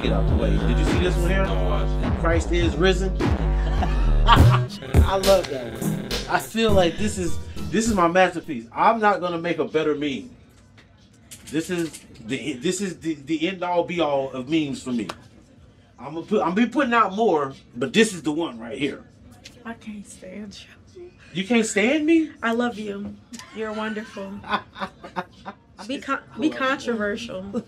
get out the way. Did you see this one here? Christ is risen. I love that one. I feel like this is my masterpiece. I'm not gonna make a better meme. This is the end all be all of memes for me. I'm be putting out more, but this is the one right here. I can't stand you. You can't stand me? I love you. You're wonderful. Be controversial.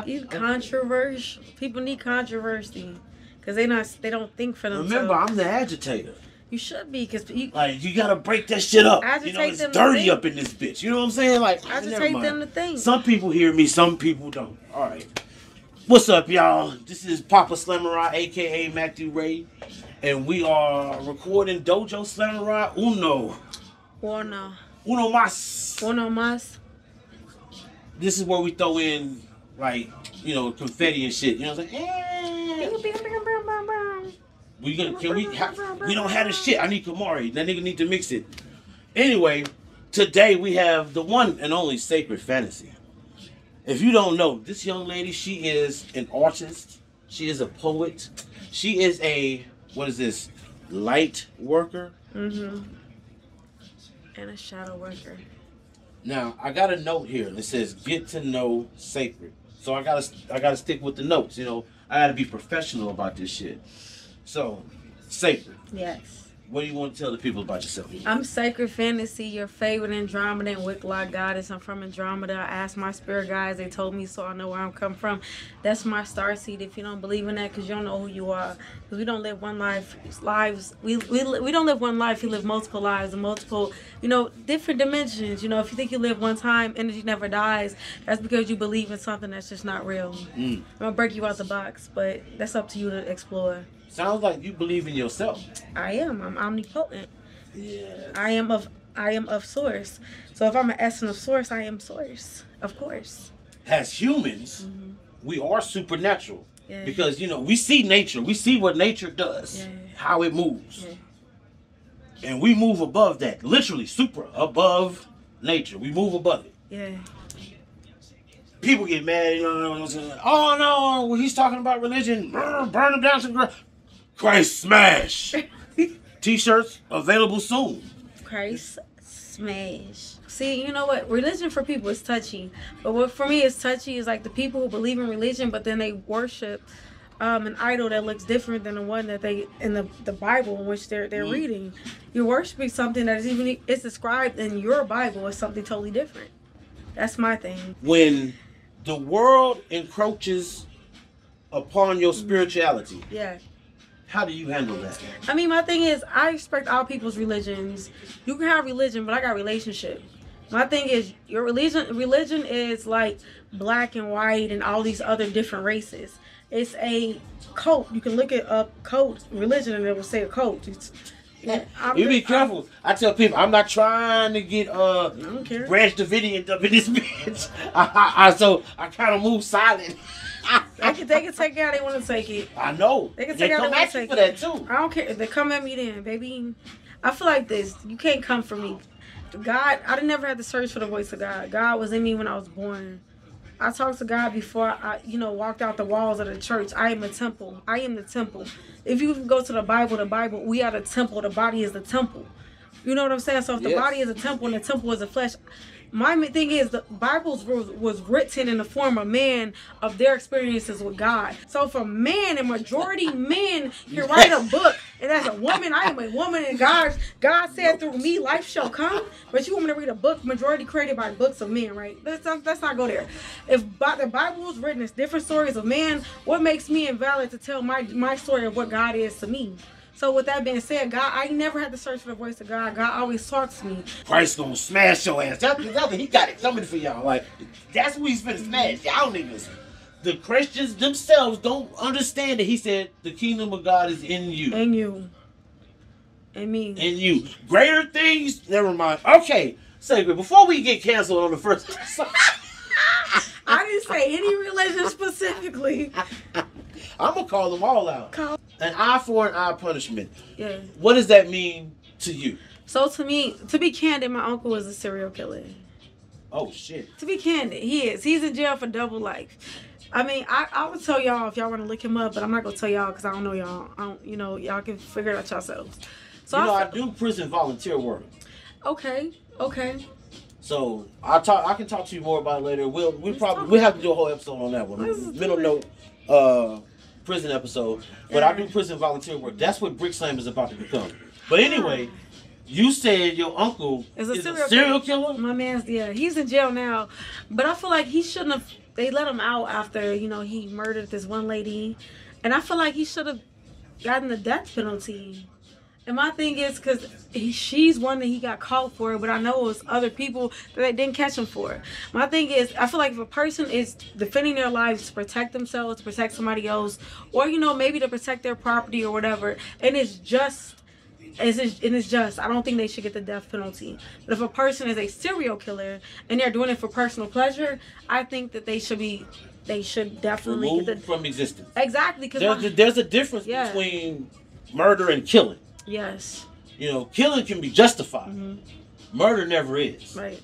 You controversial. People need controversy because they don't think for themselves. Remember, I'm the agitator. You should be, because you gotta break that shit up. Agitate, you know, it's them dirty up in this bitch. You know what I'm saying? Like, agitate them to think. Some people hear me, some people don't. All right. What's up, y'all? This is Poppa Slamurai, aka Matthew Ray, and we are recording Dojo Slamurai Uno Mas. This is where we throw in, like, you know, confetti and shit. You know what I'm saying? We don't have the shit. I need Kamari. That nigga need to mix it. Anyway, today we have the one and only Sacred Fantasy. If you don't know, this young lady, she is an artist. She is a poet. She is a, what is this, light worker? Mm-hmm. And a shadow worker. Now, I got a note here that says, get to know Sacred. So I gotta stick with the notes, you know. I gotta be professional about this shit. So, Sacred. Yes. What do you want to tell the people about yourself? I'm Sacred Fantasy, your favorite Andromeda and wick goddess. I'm from Andromeda. I asked my spirit guides. They told me, so I know where I'm coming from. That's my star seed. If you don't believe in that, because you don't know who you are. Because we don't live one life. We don't live one life. We live multiple lives and multiple, you know, different dimensions. You know, if you think you live one time, energy never dies. That's because you believe in something that's just not real. I'm going to break you out the box, but that's up to you to explore. Sounds like you believe in yourself. I am. I'm omnipotent. Yeah. I am of source. So if I'm an essence of source, I am source. Of course. As humans, we are supernatural. Yeah. Because, you know, we see nature. We see what nature does. Yeah. How it moves. Yeah. And we move above that. Literally, super above nature. We move above it. Yeah. People get mad, you know, oh no, he's talking about religion. Burn him down to the ground. Christ smash. T-shirts available soon. Christ smash. See, you know what? Religion for people is touchy. But what for me is touchy is like the people who believe in religion, but then they worship an idol that looks different than the one that they in the Bible in which they're reading. You're worshiping something that is it's described in your Bible as something totally different. That's my thing. When the world encroaches upon your spirituality. Yeah. How do you handle that? I mean, my thing is, I respect all people's religions. You can have religion, but I got relationship. My thing is, your religion is like black and white and all these other different races. It's a cult. You can look it up, cult, religion, and it will say a cult. You be careful. I tell people, I'm not trying to get Branch Davidian up in this bitch. So I kind of move silent. They can take it how they want to take it. I know. They can take it how they want to take it. For that too. I don't care. If they come at me then, baby. I feel like this. You can't come for me. God, I never had to search for the voice of God. God was in me when I was born. I talked to God before I, walked out the walls of the church. I am a temple. I am the temple. If you go to the Bible, we are the temple. The body is the temple. You know what I'm saying? So if the body is a temple and the temple is a flesh, my thing is the Bible was written in the form of man of their experiences with God. So for man and majority men can write a book, and as a woman, I am a woman, and God said through me life shall come. But you want me to read a book majority created by books of men, right? Let's not go there. If the Bible was written as different stories of man, what makes me invalid to tell my story of what God is to me? So with that being said, God, I never had to search for the voice of God. God always talks to me. Christ gonna smash your ass. He got it coming for y'all. Like, that's what he's finna smash. Y'all niggas. The Christians themselves don't understand that he said the kingdom of God is in you. In you. In me. In you. Greater things, never mind. Okay, Sacred, before we get canceled on the first I didn't say any religion specifically. I'm gonna call them all out. An eye for an eye punishment. Yeah. What does that mean to you? So to me, to be candid, my uncle is a serial killer. Oh shit. To be candid, he is. He's in jail for double life. I mean, I would tell y'all if y'all want to look him up, but I'm not gonna tell y'all because I don't know y'all. I don't, you know, y'all can figure it out yourselves. So I do prison volunteer work. Okay. So I can talk to you more about it later. We'll have to do a whole episode on that one. Middle note, prison episode. But I do prison volunteer work. That's what Brick Slam is about to become. But anyway, you said your uncle is a serial killer? My man's, he's in jail now. But I feel like he shouldn't have, they let him out after, you know, he murdered this one lady. And I feel like he should have gotten the death penalty. And my thing is, because she's one that he got caught for, but I know it was other people that they didn't catch him for. My thing is, I feel like if a person is defending their lives to protect themselves, to protect somebody else, or, you know, maybe to protect their property or whatever, and it's just, I don't think they should get the death penalty. But if a person is a serial killer and they're doing it for personal pleasure, I think that they should definitely removed get from existence. Exactly. There's a difference between murder and killing. Yes. You know, killing can be justified. Murder never is. Right.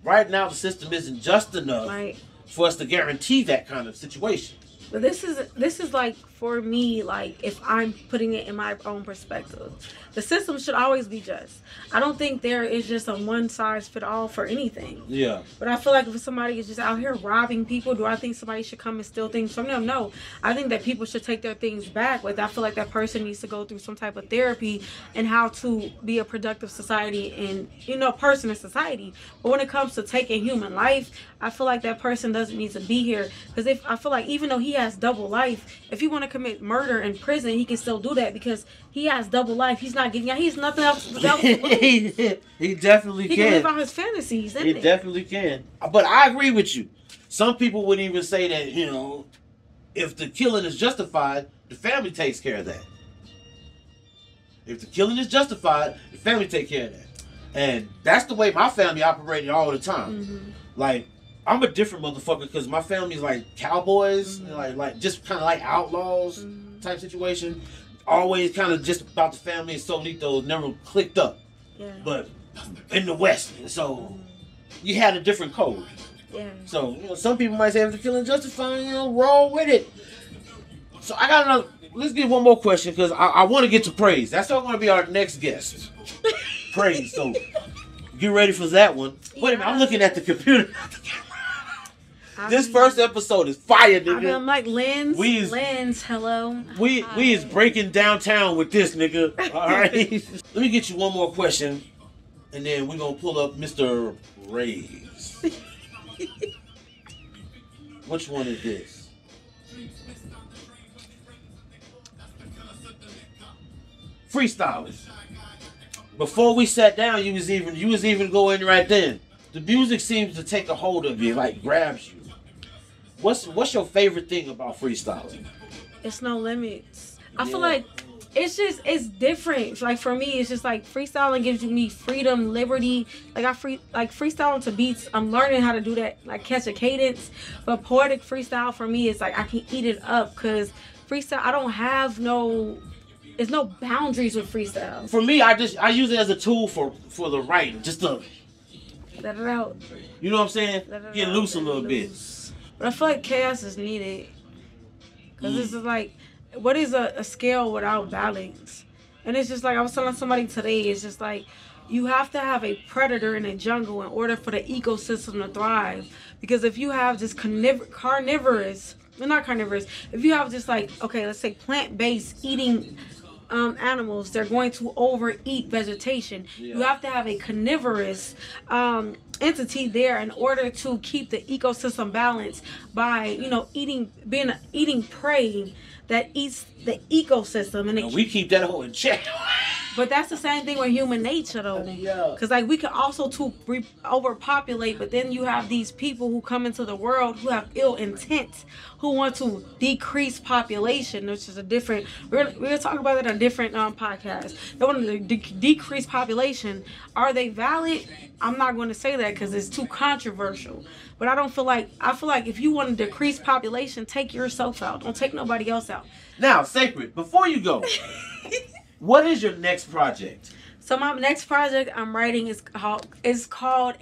Right now, the system isn't just enough for us to guarantee that kind of situation. But this is like, for me, like, if I'm putting it in my own perspective, the system should always be just. I don't think there is just a one size fit all for anything. Yeah. But I feel like if somebody is just out here robbing people, do I think somebody should come and steal things from them? No. I think that people should take their things back. Like, I feel like that person needs to go through some type of therapy and how to be a productive society and, you know, person in society. But when it comes to taking human life, I feel like that person doesn't need to be here. Because I feel like even though he has double life, if he want to commit murder in prison, he can still do that because he has double life. He's not getting out. He's nothing else. He definitely he can live out his fantasies. He definitely can. But I agree with you. Some people would even say that, you know, if the killing is justified, the family takes care of that. If the killing is justified, the family take care of that. And that's the way my family operated all the time. Like, I'm a different motherfucker because my family's like cowboys, like just kind of like outlaws type situation. Always kind of just about the family and Solitos, never clicked up. Yeah. But in the West, so you had a different code. Yeah. So, you know, some people might say if the killing justified, you know, roll with it. So I got another. Let's get one more question because I want to get to praise. That's all going to be our next guest. Praise. So get ready for that one. Wait a minute, I'm looking at the computer. This first episode is fire, nigga. I'm like, Lens, hello. We is breaking downtown with this, nigga. All right. Let me get you one more question, and then we're gonna pull up Mr. Ray's. Which one is this? Freestyling. Before we sat down, you was even going right then. The music seems to take a hold of you, like grabs you. What's your favorite thing about freestyling? It's no limits. I feel like it's different. Like for me, it's just like freestyling gives me freedom, liberty. Like freestyling to beats. I'm learning how to do that, like catch a cadence. But poetic freestyle for me is like I can eat it up because freestyle. I don't have there's no boundaries with freestyle. For me, I use it as a tool for the writing, just to let it out. You know what I'm saying? Get loose a little bit. But I feel like chaos is needed. Because this is like, what is a scale without balance? And it's just like, I was telling somebody today, it's just like, you have to have a predator in a jungle in order for the ecosystem to thrive. Because if you have just carnivorous, if you have just like, okay, let's say plant-based eating animals, they're going to overeat vegetation. You have to have a carnivorous entity there in order to keep the ecosystem balanced by, you know, eating prey that eats the ecosystem, and we keep that whole in check. But that's the same thing with human nature, though. Because, like, we can also overpopulate, but then you have these people who come into the world who have ill intent, who want to decrease population, which is a different... We're going to talk about it on a different podcast. They want to decrease population. Are they valid? I'm not going to say that because it's too controversial. But I feel like if you want to decrease population, take yourself out. Don't take nobody else out. Now, Sacred, before you go... What is your next project? So my next project I'm writing is called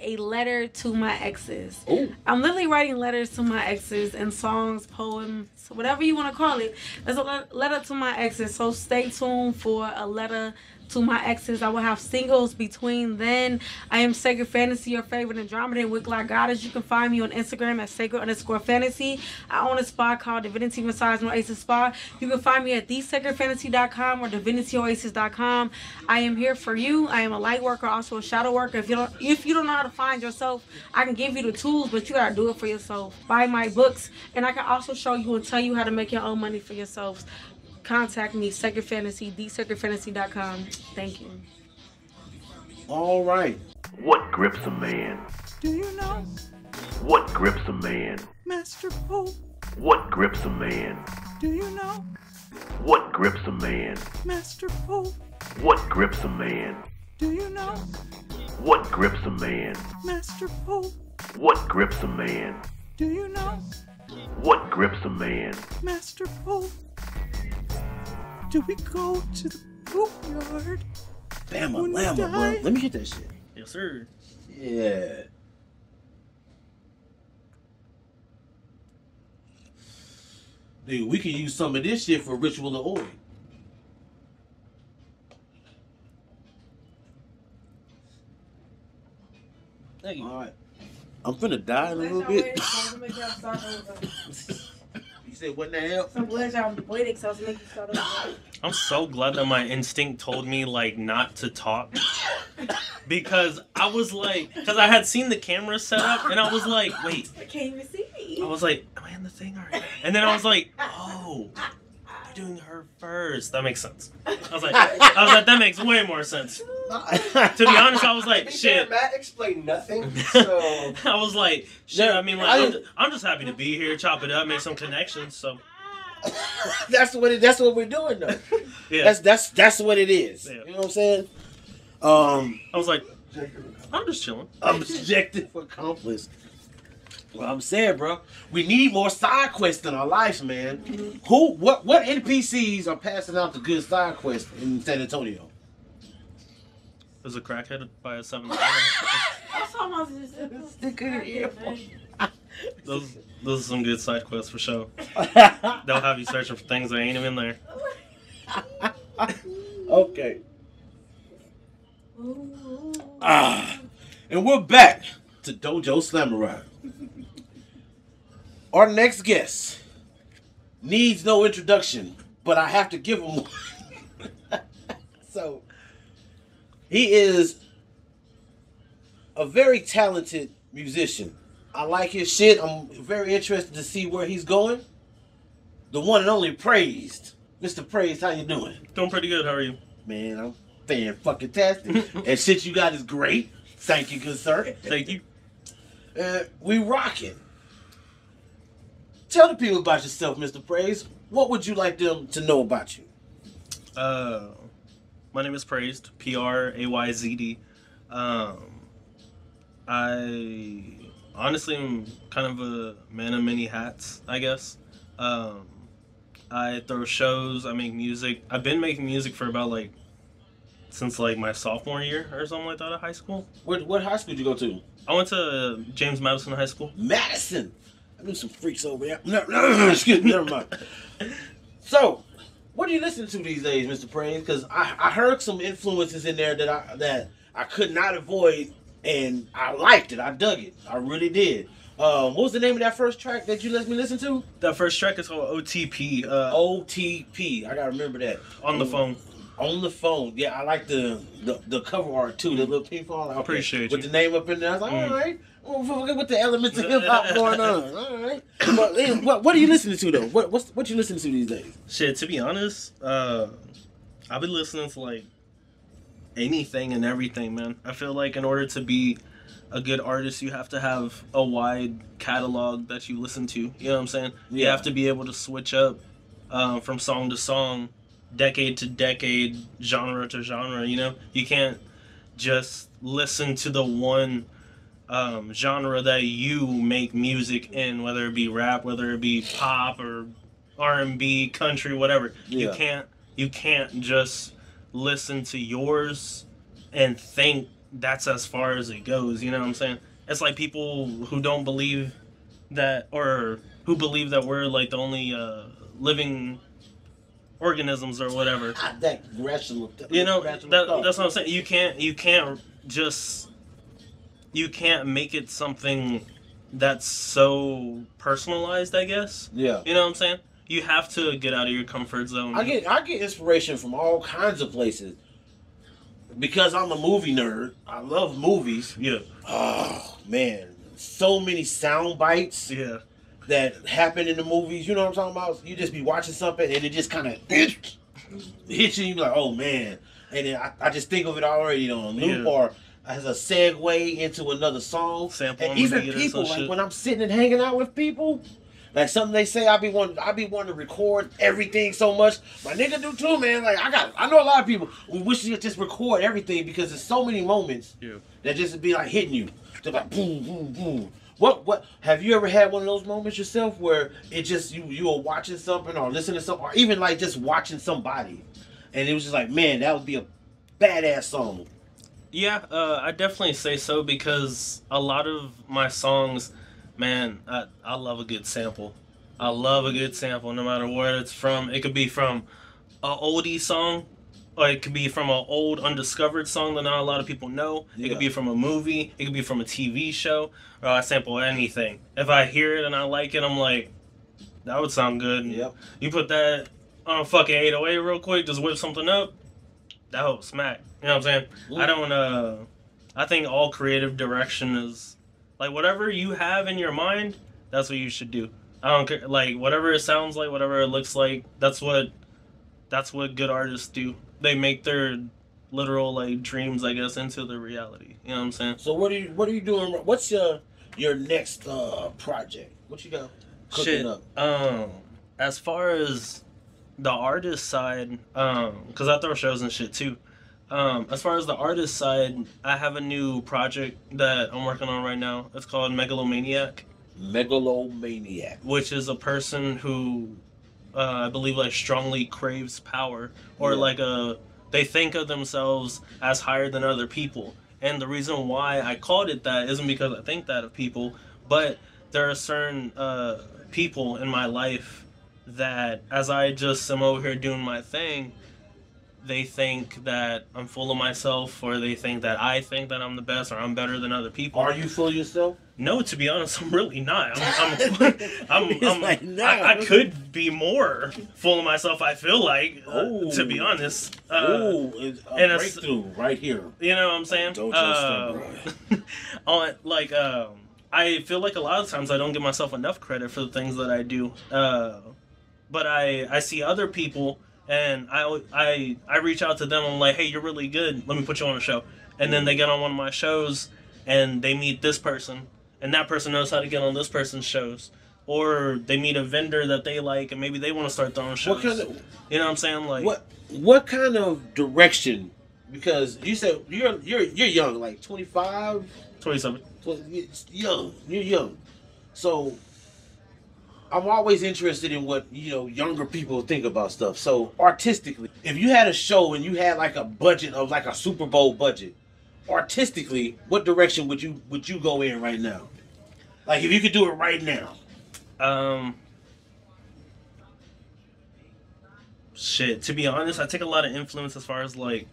A Letter to My Exes. Ooh. I'm literally writing letters to my exes and songs, poems, whatever you want to call it. It's a letter to my exes. So stay tuned for A Letter to My Exes. I will have singles between then. I am Sacred Fantasy, your favorite Andromedan wick like goddess. You can find me on Instagram at sacred_fantasy. I own a spa called Divinity Massage Oasis Spa. You can find me at thesacredfantasy.com or divinityoasis.com. I am here for you. I am a light worker, also a shadow worker. If you don't know how to find yourself, I can give you the tools, but you gotta do it for yourself. Buy my books, and I can also show you and tell you how to make your own money for yourselves. Contact me, Sacred Fantasy, thesacredfantasy.com. Thank you. All right. What grips a man? Do you know? What grips a man? Master Pope. What grips a man? Do you know? What grips a man? Master Pope. What grips a man? Do you know? What grips a man? Master Pope. What grips a man? Do you know? What grips a man? Master Pope. Do we go to the bootyard? Bama, When you Lama, bro. die? Let me get that shit. Yes, sir. Yeah. Dude, we can use some of this shit for Ritual of Oi. Thank you. All right. I'm finna die in a little bit. You said what the hell? I'm glad y'all waiting, so I was making you start over. I'm so glad that my instinct told me like not to talk, because I was like, because I had seen the camera set up and I was like, wait, I can't even see me. I was like, am I in the thing already? And then I was like, oh, you're doing her first. That makes sense. I was like, that makes way more sense. To be honest, I was like, shit. Matt explained nothing, so I was like, shit. Yeah, I mean, like, I'm just happy to be here, chop it up, make some connections. So That's what we're doing though. yeah, That's what it is. Yeah. You know what I'm saying? I was like, I'm just chilling. Objective accomplice. Well, I'm saying, bro, we need more side quests in our lives, man. What NPCs are passing out the good side quests in San Antonio? There's a crackhead by a 7-Eleven. That's all I Those are some good side quests for sure. They'll have you searching for things that ain't even there. Okay. And we're back to Dojo Slamurai. Our next guest needs no introduction, but I have to give him one. So, he is a very talented musician. I like his shit. I'm very interested to see where he's going. The one and only Praised. Mr. Praised, how you doing? Doing pretty good. How are you? Man, I'm fan-fucking-tastic. And shit you got is great. Thank you, good sir. Thank you. We rocking. Tell the people about yourself, Mr. Praise. What would you like them to know about you? My name is Praised, PRAYZD. I honestly am kind of a man of many hats, I guess. I throw shows, I make music. I've been making music for about since my sophomore year or something like that at high school. What high school did you go to? I went to James Madison High School. Madison! I knew some freaks over there. No, excuse me, never mind. So, what do you listen to these days, Mr. Praise? Because I heard some influences in there that I could not avoid, and I liked it. I dug it. I really did. What was the name of that first track that you let me listen to? That first track is called OTP. OTP. I gotta remember that. On the phone. On the phone. Yeah, I like the cover art too. The little pink phone. Okay. Appreciate you. With the name up in there. I was like, all right. With the elements of hip hop going on. All right. But what are you listening to though? What you listening to these days? Shit, to be honest, I've been listening to anything and everything, man. I feel like in order to be a good artist, you have to have a wide catalog that you listen to. You know what I'm saying? You have to be able to switch up from song to song, decade to decade, genre to genre. You know, you can't just listen to the one genre that you make music in, whether it be rap, whether it be pop or R&B, country, whatever. Yeah. You can't just listen to yours and think that's as far as it goes. You know what I'm saying? It's like people who don't believe that, or who believe that we're like the only living organisms or whatever. That rational. You know, that's what I'm saying. You can't make it something that's so personalized, I guess. Yeah. You know what I'm saying? You have to get out of your comfort zone. I get inspiration from all kinds of places. Because I'm a movie nerd, I love movies. Yeah. Oh man, so many sound bites. Yeah. That happen in the movies. You know what I'm talking about? You just be watching something and it just kind of hits you. You be like, oh man. And then I just think of it already on loop or as a segue into another song. Sample and even people, like when I'm sitting and hanging out with people, like something they say, I be wanting to record everything so much. My nigga do too, man. Like I know a lot of people who wish you could just record everything because there's so many moments that just be like hitting you. They're like boom, boom, boom. What have you ever had one of those moments yourself where it just you were watching something or listening to something or even like just watching somebody and it was just like, man, that would be a badass song? Yeah, I definitely say so because a lot of my songs, man, I love a good sample. I love a good sample no matter where it's from. It could be from an oldie song, or it could be from an old undiscovered song that not a lot of people know. It could be from a movie. It could be from a TV show. Or I sample anything. If I hear it and I like it, I'm like, that would sound good. Yep. You put that on a fucking 808 real quick, just whip something up, that would smack. You know what I'm saying? Ooh. I think all creative direction is, like, whatever you have in your mind, that's what you should do. I don't care, like, whatever it sounds like, whatever it looks like, that's what good artists do. They make their literal, like, dreams, I guess, into the reality. You know what I'm saying? So what are you doing? What's your next project? What you got cooking up? As far as the artist side, because I throw shows and shit too. As far as the artist side, I have a new project that I'm working on right now. It's called Megalomaniac. Megalomaniac. Which is a person who, I believe, like, strongly craves power, or they think of themselves as higher than other people. And the reason why I called it that isn't because I think that of people, but there are certain people in my life that, as I just am over here doing my thing, they think that I'm full of myself, or they think that I think that I'm the best, or I'm better than other people. Are you full of yourself? No, to be honest, I'm really not. I could be more full of myself, I feel like, to be honest. It's a breakthrough right here. You know what I'm saying? Dojo Slamurai. I feel like a lot of times I don't give myself enough credit for the things that I do. But I see other people, and I reach out to them. I'm like, hey, you're really good. Let me put you on a show. And then they get on one of my shows, and they meet this person, and that person knows how to get on this person's shows. Or they meet a vendor that they like, and maybe they want to start throwing shows. You know what I'm saying? Like, what kind of direction? Because you said you're young, like 25, 27. You're young. So I'm always interested in what younger people think about stuff. So artistically, if you had a show and you had like a budget of like a Super Bowl budget, artistically, what direction would you go in right now? Like if you could do it right now. Shit, to be honest, I take a lot of influence as far as like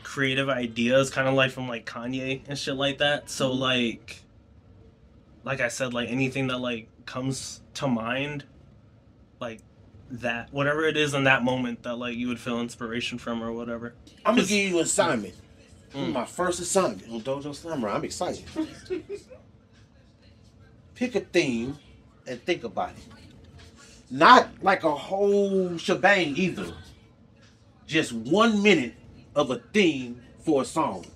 creative ideas, kind of like from like Kanye and shit like that. So like I said, like anything that like comes to mind, like that, whatever it is in that moment that like you would feel inspiration from or whatever. I'm gonna give you an assignment. My first assignment on Dojo Slamurai. I'm excited. Pick a theme and think about it. Not like a whole shebang either. Just 1 minute of a theme for a song.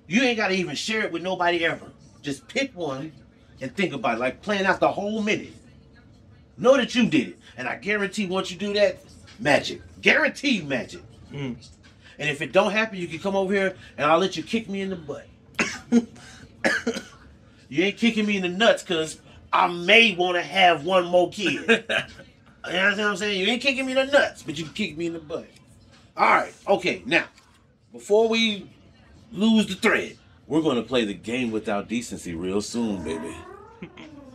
You ain't gotta even share it with nobody ever. Just pick one and think about it. Like playing out the whole minute. Know that you did it. And I guarantee once you do that, magic. Guaranteed magic. And if it don't happen, you can come over here and I'll let you kick me in the butt. You ain't kicking me in the nuts because I may want to have one more kid. You know what I'm saying? You ain't kicking me in the nuts, but you can kick me in the butt. All right. Okay. Now, before we lose the thread, we're going to play the Game Without Decency real soon, baby.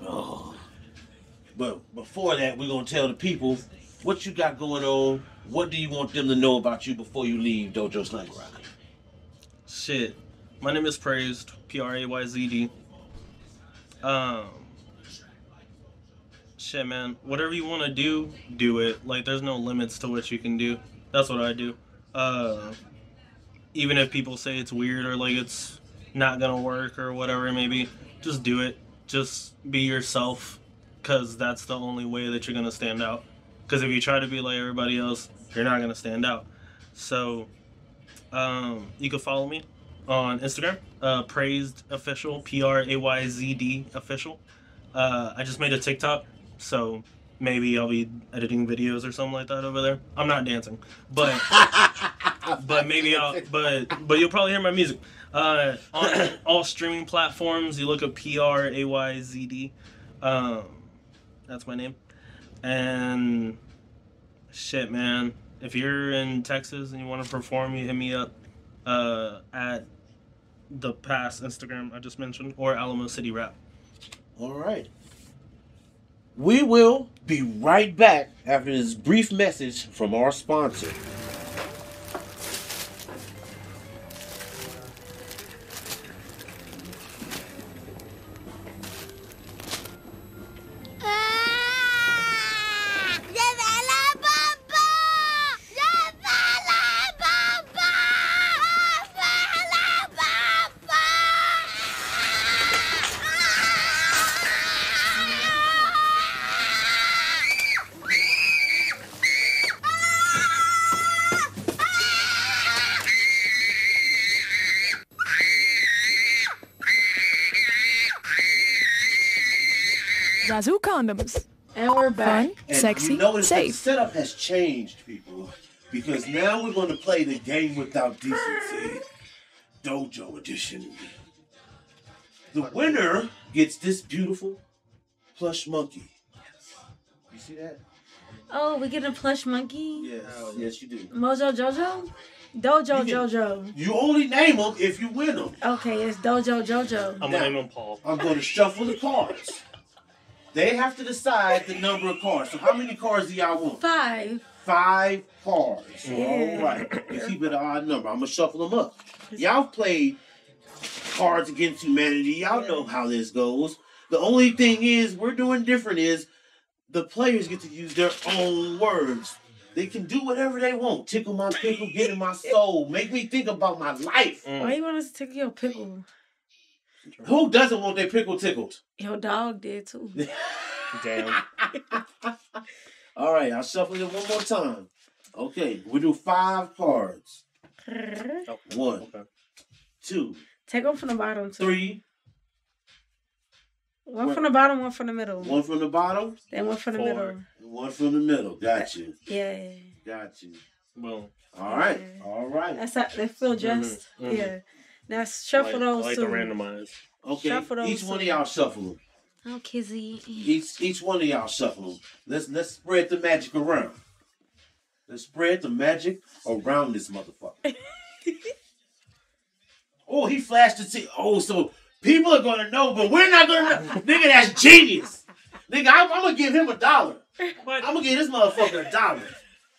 Oh. But before that, we're going to tell the people what you got going on. What do you want them to know about you before you leave Dojo Slamurai? Shit. My name is PRAYZD. PRAYZD. Shit, man. Whatever you want to do it. Like, there's no limits to what you can do. That's what I do. Even if people say it's weird or like it's not gonna work or whatever it may be, just do it. Just be yourself, because that's the only way that you're gonna stand out. Because if you try to be like everybody else, you're not gonna stand out. So, you can follow me on Instagram, PRAYZD official, PRAYZD official. I just made a TikTok, so maybe I'll be editing videos or something like that over there. I'm not dancing, but maybe but you'll probably hear my music. On all streaming platforms, you look up PRAYZD. That's my name. And shit, man, if you're in Texas and you want to perform, you hit me up at the past Instagram I just mentioned, or Alamo City Rap. All right. We will be right back after this brief message from our sponsor. Razoo condoms. And we're back. Fun, sexy, you notice safe. The setup has changed, people, because now we're going to play the Game Without Decency Dojo Edition. The winner gets this beautiful plush monkey. You see that? Oh, we get a plush monkey? Yes, yes you do. Mojo Jojo? Dojo Jojo. You only name them if you win them. Okay, it's Dojo Jojo. I'm gonna name him Paul. I'm going to shuffle the cards. They have to decide the number of cards. So how many cards do y'all want? 5. 5 cards. Yeah. All right. You keep it an odd number. I'm going to shuffle them up. Y'all played Cards Against Humanity. Y'all know how this goes. The only thing is, we're doing different is the players get to use their own words. They can do whatever they want. Tickle my pickle, get in my soul. Make me think about my life. Why you want us to tickle your pickle? Who doesn't want their pickle tickled? Your dog did too. Damn. All right, I'll shuffle it one more time. Okay, we do 5 cards. Oh, 1, okay. 2, Take them from the bottom too. 3. One from the bottom, one from the middle. 1 from the bottom, Then one from the 4. middle. and 1 from the middle. Got you. Yeah. Got you. Well, All right. Yeah. All right. That's how they feel just. Mhm. Yeah. Now shuffle those I like two. to randomize. Okay. Shuffle those Each one of two. y'all shuffle them. Oh, Kizzy. Each one of y'all shuffle them. Let's spread the magic around. Let's spread the magic around this motherfucker. Oh, he flashed the T. Oh, so people are gonna know, but we're not gonna know. Nigga, that's genius. Nigga, I'm gonna give him $1. What? I'm gonna give this motherfucker $1.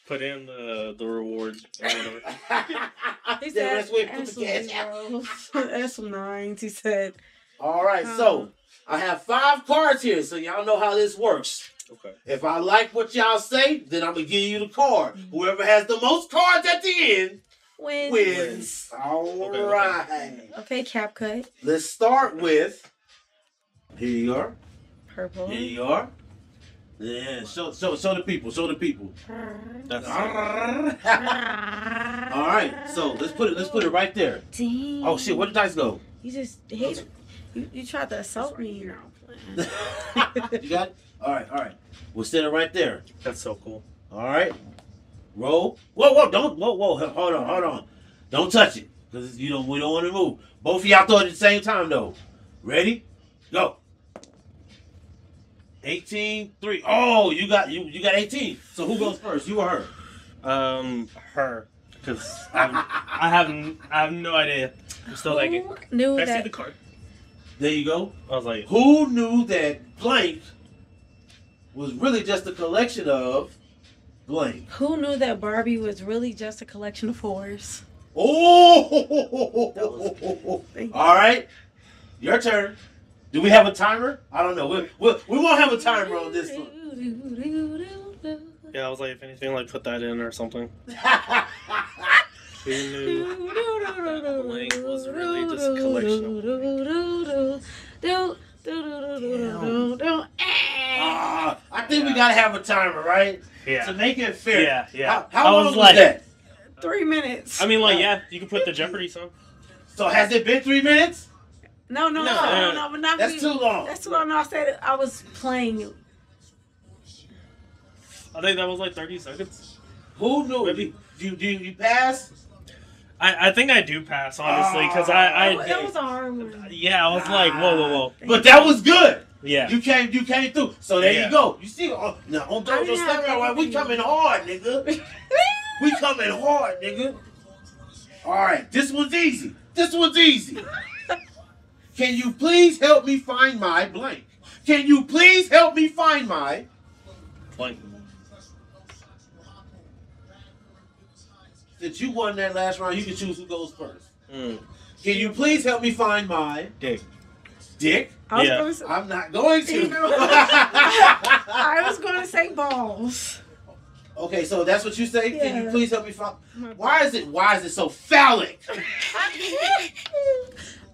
Put in the rewards or whatever. He Yeah, said, that's where you put the add cash some out. zeros. Add some 9s, he said. All right, so I have 5 cards here, so y'all know how this works. Okay. If I like what y'all say, then I'm gonna give you the card. Whoever has the most cards at the end wins. All Okay. right. Okay, cap cut. Let's start with. Here you are. Purple. Here you are. Yeah. Show the people. Show the people. That's All right. So let's put it right there. Damn. Oh shit! Where did the dice go? You just hate. You tried to assault me. You got it? All right. We'll set it right there. That's so cool. All right. Roll. Whoa, hold on. Don't touch it. Because we don't want to move. Both of y'all throw it at the same time though. Ready? Go. 18, 3. Oh, you got 18. So who goes first? You or her? Her. Because I have no idea. I'm still thinking. Who knew Can I see that? the card? There you go. I was like, Who knew that blank was really just a collection of blank? Who knew that Barbie was really just a collection of whores? Oh! All right. Your turn. Do we have a timer? I don't know. We won't have a timer on this one. yeah, I was like, if anything, like put that in or something. Who knew blank was really just a collection of I think we gotta have a timer, right? Yeah. To make it fair. Yeah. How long was that? 3 minutes. I mean, like, yeah, you can put the Jeopardy song. So has it been 3 minutes? No, but not That's me. too long. That's too long. No, I said I was playing. I think that was like 30 seconds. Who knew? Maybe. Do you pass? I think I do pass, honestly, because I That was a hard one. yeah, I was like, whoa. But that was good. Yeah. You came through. So there Yeah. you go. You see, now on I Dojo didn't have Slamurai, we coming hard, nigga. We coming hard, nigga. All right, this one's easy. Can you please help me find my blank? Can you please help me find my Blank. Since you won that last round, you can choose who goes first. Mm. Can you please help me find my Dick. dick? I was Yeah. gonna say, I'm not going to. I was going to say balls. Okay, so that's what you say? Can you Yeah. please help me find? Why is it so phallic?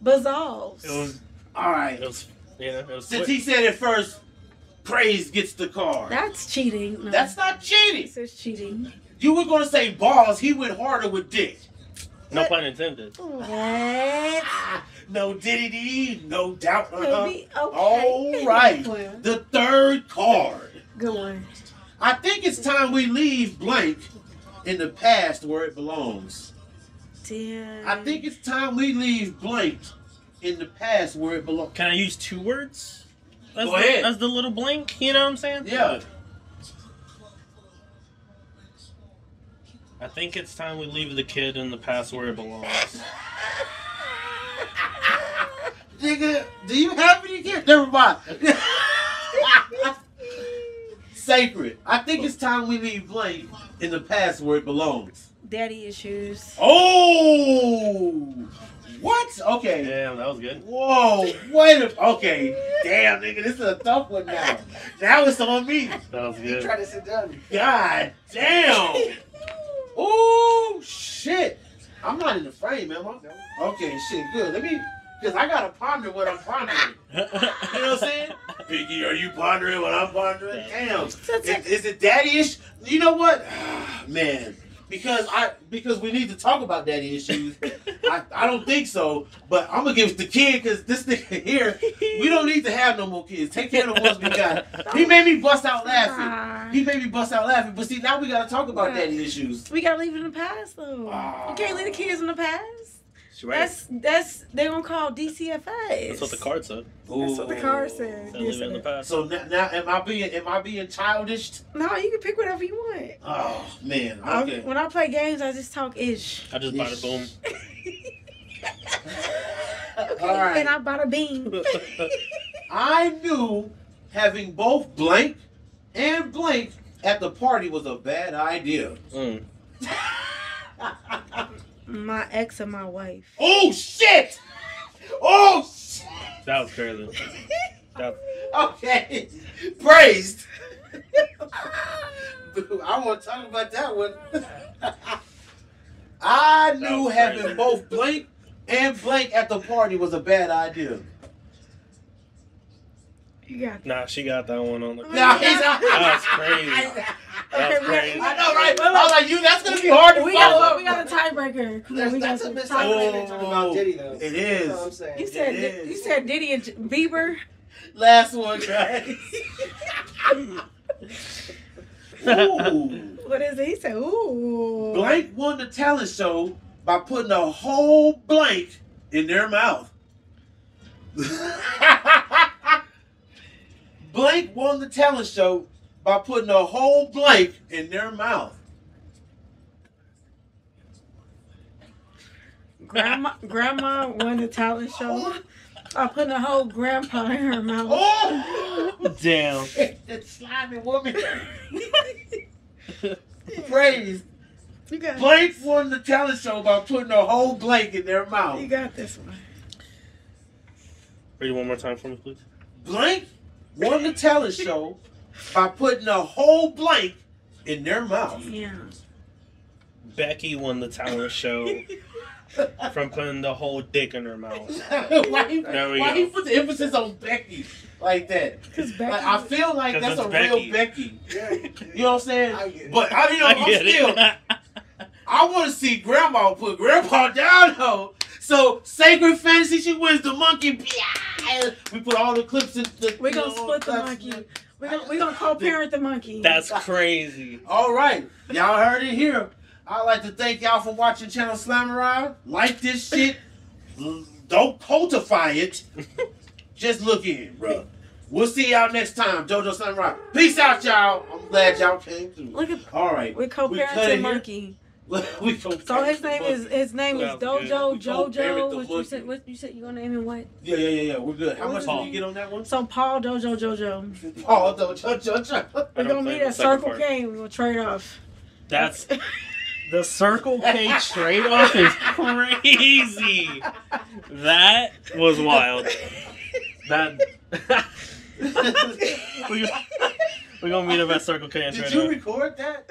Bazaals. It was, All right. it was Since quick. he said it first, praise gets the card. That's cheating. No. That's not cheating. This is cheating. You were going to say balls. He went harder with dick. No pun intended. What? No Diddy, no doubt. Okay. All right. The third card. Good one. I think it's time we leave blank in the past where it belongs. Damn. I think it's time we leave blank in the past where it belongs. Can I use 2 words? As Go ahead. As the little blank, you know what I'm saying? Yeah. I think it's time we leave the kid in the past where it belongs. Nigga, do you have any kids? Never mind. Sacred. I think it's time we leave blank in the past where it belongs. Daddy issues. Oh! What? Okay. Damn, that was good. Whoa, wait a... Okay. Damn, nigga, this is a tough one now. Now it's on me. That was You good. try to sit down. God damn. Oh, shit. I'm not in the frame, man. Okay, shit, good. Let me... Because I got to ponder what I'm pondering. You know what I'm saying? Biggie, are you pondering what I'm pondering? Damn. Is it daddy-ish? You know what? Man. Because we need to talk about daddy issues. I don't think so, but I'm gonna give it to the kid because this nigga here, we don't need to have no more kids. Take care of the ones we got. He made me bust out laughing. But see, now we gotta talk about daddy issues. We gotta leave it in the past though. You can't leave the kids in the past. Right. That's they're gonna call DCFS. That's what the card said. That's what the card said. Said leave it in the past. So now, am I being childish? No, you can pick whatever you want. Oh man. Okay. When I play games, I just talk ish. I just bada boom. Okay, All right. and I bought a bean. I knew having both blank and blank at the party was a bad idea. Mm. My ex and my wife. Oh shit! Oh shit! That was crazy. Okay, praised. I want to talk about that one. I knew having both blank and blank at the party was a bad idea. You got Nah, she got that one on the. Now he's out. That was crazy. That was crazy. I know, right? I was like, that's gonna be hard to we follow. got a tiebreaker. Come on, we got That's a some misunderstanding tiebreaker. talking about Diddy, though. It is. That's what I'm saying. You said It is. you said Diddy and Bieber. Last one, guys. Ooh. What is it? He said, "Ooh." Blank won the talent show by putting a whole blank in their mouth. Blank won the talent show by putting a whole blank in their mouth. Grandma won the talent show by putting a whole grandpa in her mouth. Oh! Damn. That slimy woman. Praise. You got Blank won the talent show by putting a whole blank in their mouth. You got this one. Read it one more time for me, please. Blank won the talent show by putting a whole blank in their mouth. Yeah. Becky won the talent show from putting the whole dick in her mouth. why There he go. put the emphasis on Becky like that? Because Becky. Like, I feel like 'Cause that's a it's Becky. real Becky. Yeah, You know what I'm saying? I get it. But I'm get still. it. I want to see Grandma put Grandpa down though. So Sacred Fantasy, she wins the monkey. We put all the clips in. We're going to split the monkey. We're gonna co-parent the monkey. That's crazy. All right, y'all heard it here. I'd like to thank y'all for watching Channel Slamurai. Like this shit. Don't cultify it. Just look in, bro. We'll see y'all next time, Dojo Slamurai. Peace out, y'all. I'm glad y'all came through. Look at. All right. We co-parent cut it the here. monkey. We co- So his name is Well, Dojo we co-parent the Jojo. monkey. What you said you gonna name him what? Yeah. We're good. How What much is did it? we get on that one? So Paul Dojo Jojo. Oh, Dojo. We're gonna meet at Circle K and we're gonna trade off. That's the Circle K trade off is crazy. That was wild. That we're gonna meet up at Circle K and trade Did you off. record that?